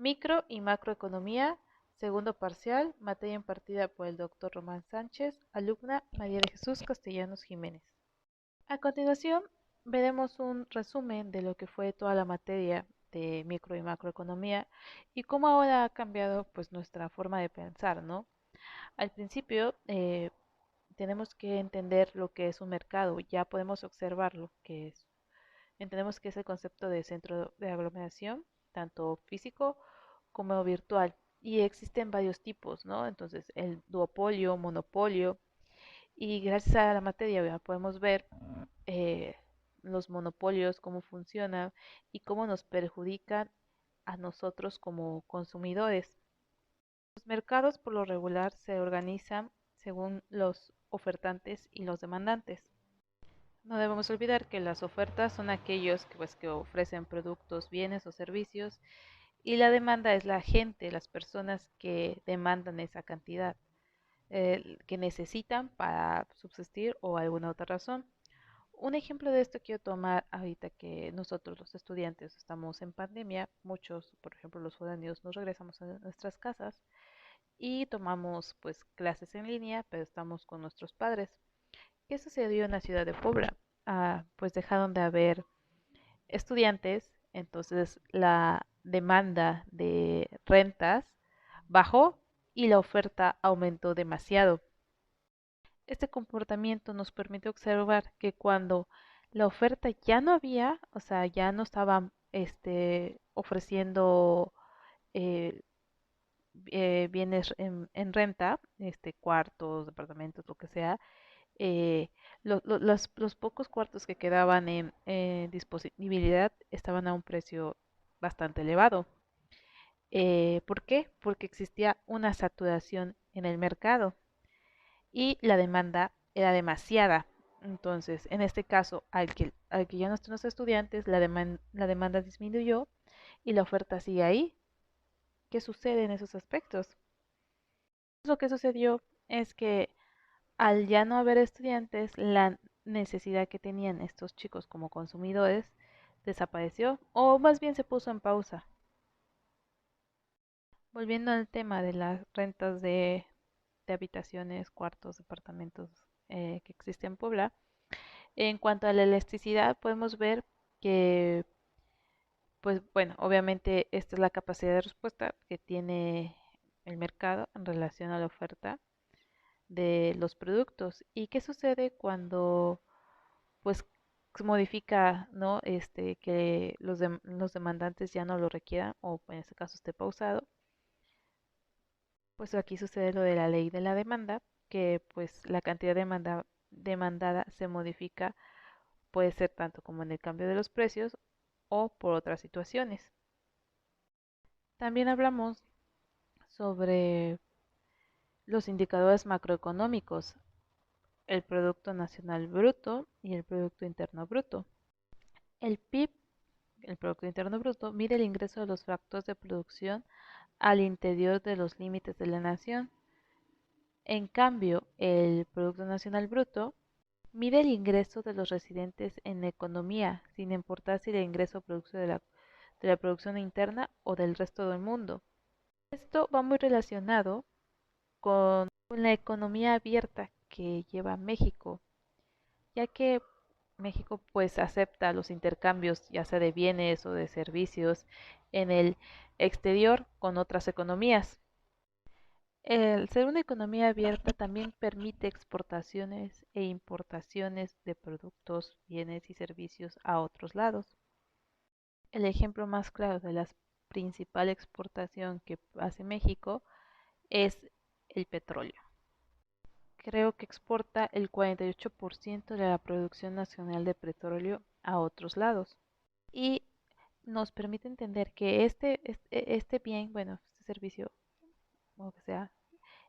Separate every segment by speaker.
Speaker 1: Micro y macroeconomía, segundo parcial, materia impartida por el Dr. Román Sánchez, alumna María de Jesús Castellanos Jiménez. A continuación, veremos un resumen de lo que fue toda la materia de micro y macroeconomía y cómo ahora ha cambiado pues nuestra forma de pensar, ¿no? Al principio tenemos que entender lo que es un mercado, ya podemos observar lo que es. Entendemos que es el concepto de centro de aglomeración, tanto físico como virtual. Y existen varios tipos, ¿no? Entonces, el duopolio, monopolio, y gracias a la materia ya podemos ver eh, los monopolios, cómo funcionan y cómo nos perjudican a nosotros como consumidores. Los mercados por lo regular se organizan según los ofertantes y los demandantes. No debemos olvidar que las ofertas son aquellos que ofrecen productos, bienes o servicios y la demanda es la gente, las personas que demandan esa cantidad, que necesitan para subsistir o alguna otra razón. Un ejemplo de esto quiero tomar ahorita que nosotros los estudiantes estamos en pandemia, muchos, por ejemplo los foráneos, nos regresamos a nuestras casas y tomamos pues clases en línea, pero estamos con nuestros padres. ¿Qué sucedió en la ciudad de Puebla? Pues dejaron de haber estudiantes, entonces la demanda de rentas bajó y la oferta aumentó demasiado. Este comportamiento nos permite observar que cuando la oferta ya no había, o sea, ya no estaban ofreciendo eh, bienes en renta, cuartos, departamentos, lo que sea, eh, los pocos cuartos que quedaban en disponibilidad estaban a un precio bastante elevado. ¿Por qué? Porque existía una saturación en el mercado y la demanda era demasiada. Entonces, en este caso, al que ya no están los estudiantes, la demanda disminuyó y la oferta sigue ahí. ¿Qué sucede en esos aspectos? Lo que sucedió es que al ya no haber estudiantes, la necesidad que tenían estos chicos como consumidores desapareció o más bien se puso en pausa. Volviendo al tema de las rentas de habitaciones, cuartos, departamentos que existen en Puebla, en cuanto a la electricidad, podemos ver que, pues bueno, obviamente esta es la capacidad de respuesta que tiene el mercado en relación a la oferta de los productos. ¿Y qué sucede cuando pues se modifica, ¿no? Que los demandantes ya no lo requieran o en este caso esté pausado, pues aquí sucede lo de la ley de la demanda, que pues la cantidad demandada se modifica, puede ser tanto como en el cambio de los precios o por otras situaciones. También hablamos sobre los indicadores macroeconómicos, el Producto Nacional Bruto y el Producto Interno Bruto. El PIB, el Producto Interno Bruto, mide el ingreso de los factores de producción al interior de los límites de la nación. En cambio, el Producto Nacional Bruto mide el ingreso de los residentes en la economía, sin importar si el ingreso producto de la producción interna o del resto del mundo. Esto va muy relacionado con la economía abierta que lleva México, ya que México pues acepta los intercambios ya sea de bienes o de servicios en el exterior con otras economías. El ser una economía abierta también permite exportaciones e importaciones de productos, bienes y servicios a otros lados. El ejemplo más claro de la principal exportación que hace México es el petróleo. Creo que exporta el 48% de la producción nacional de petróleo a otros lados. Y nos permite entender que este bien, bueno, este servicio, o que sea,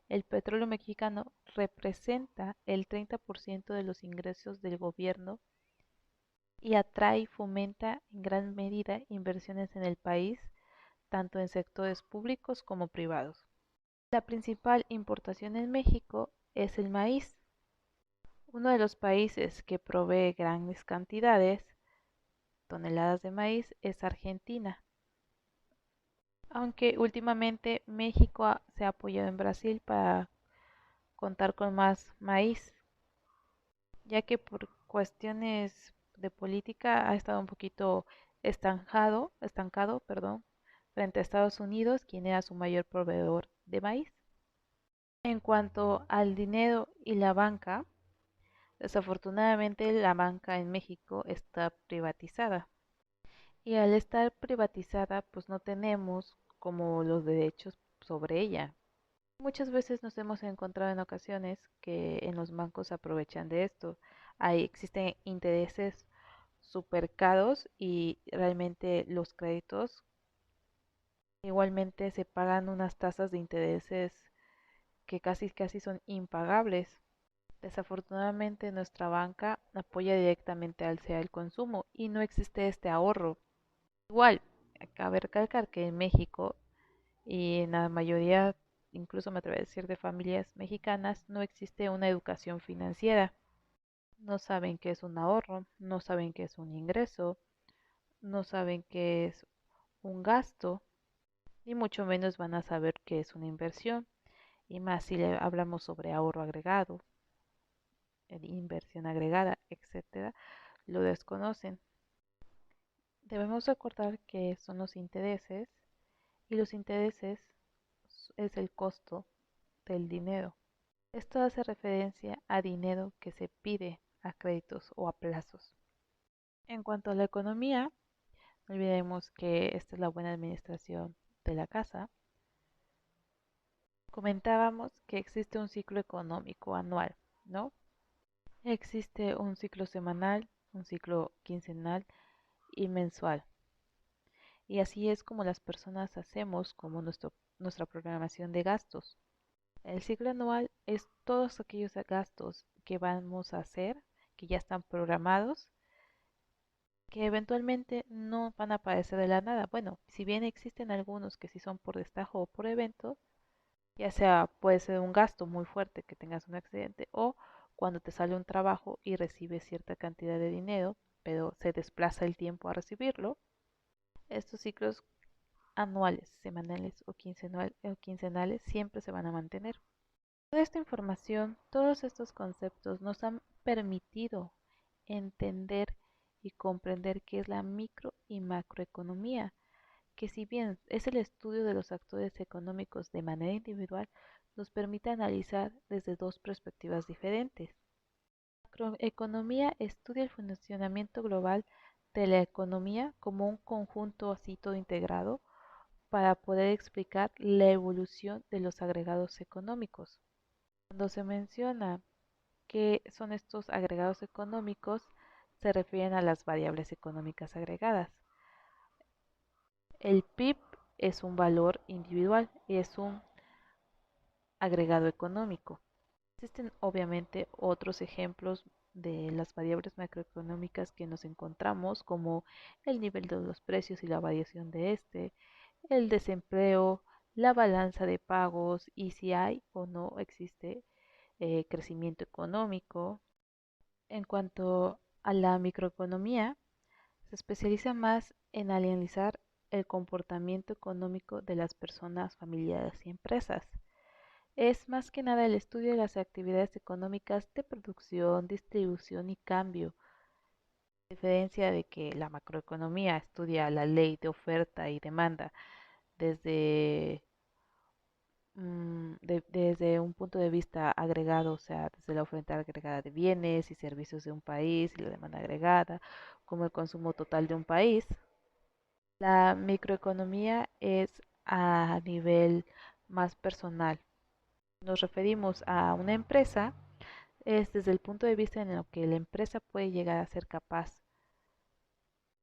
Speaker 1: el petróleo mexicano representa el 30% de los ingresos del gobierno y atrae y fomenta en gran medida inversiones en el país, tanto en sectores públicos como privados. La principal importación en México es el maíz. Uno de los países que provee grandes toneladas de maíz, es Argentina. aunque últimamente México se ha apoyado en Brasil para contar con más maíz, ya que por cuestiones de política ha estado un poquito estancado, perdón, frente a Estados Unidos, quien era su mayor proveedor de maíz. En cuanto al dinero y la banca, desafortunadamente la banca en México está privatizada. Y al estar privatizada, pues no tenemos como los derechos sobre ella. Muchas veces nos hemos encontrado en ocasiones que en los bancos se aprovechan de esto. Ahí existen intereses super caros y realmente los créditos igualmente se pagan unas tasas de intereses que casi son impagables. Desafortunadamente nuestra banca apoya directamente al sea el consumo y no existe este ahorro. Igual, cabe recalcar que en México y en la mayoría, incluso me atrevo a decir de familias mexicanas, no existe una educación financiera. No saben qué es un ahorro, no saben qué es un ingreso, no saben qué es un gasto, y mucho menos van a saber qué es una inversión. Y más si le hablamos sobre ahorro agregado, inversión agregada, etcétera, lo desconocen. Debemos recordar que son los intereses y los intereses es el costo del dinero. Esto hace referencia a dinero que se pide a créditos o a plazos. En cuanto a la economía, no olvidemos que esta es la buena administración de la casa. Comentábamos que existe un ciclo económico anual, ¿no? Existe un ciclo semanal, un ciclo quincenal y mensual. Y así es como las personas hacemos como nuestra programación de gastos. El ciclo anual es todos aquellos gastos que vamos a hacer, que ya están programados, que eventualmente no van a aparecer de la nada. Bueno, si bien existen algunos que sí son por destajo o por evento, ya sea puede ser un gasto muy fuerte que tengas un accidente o cuando te sale un trabajo y recibes cierta cantidad de dinero, pero se desplaza el tiempo a recibirlo. Estos ciclos anuales, semanales o quincenales siempre se van a mantener. Toda esta información, todos estos conceptos nos han permitido entender y comprender qué es la micro y macroeconomía, que si bien es el estudio de los actores económicos de manera individual, nos permite analizar desde dos perspectivas diferentes. La macroeconomía estudia el funcionamiento global de la economía como un conjunto así todo integrado para poder explicar la evolución de los agregados económicos. Cuando se menciona qué son estos agregados económicos, se refieren a las variables económicas agregadas. El PIB es un valor individual y es un agregado económico. Existen obviamente otros ejemplos de las variables macroeconómicas que nos encontramos, como el nivel de los precios y la variación de este, el desempleo, la balanza de pagos y si hay o no existe crecimiento económico. En cuanto a la microeconomía, se especializa más en analizar el comportamiento económico de las personas, familiares y empresas. Es más que nada el estudio de las actividades económicas de producción, distribución y cambio. A diferencia de que la macroeconomía estudia la ley de oferta y demanda desde, desde un punto de vista agregado, o sea, desde la oferta agregada de bienes y servicios de un país y la demanda agregada, como el consumo total de un país. La microeconomía es a nivel más personal. Nos referimos a una empresa, es desde el punto de vista en el que la empresa puede llegar a ser capaz,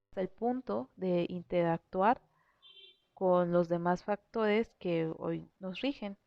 Speaker 1: hasta el punto de interactuar con los demás factores que hoy nos rigen.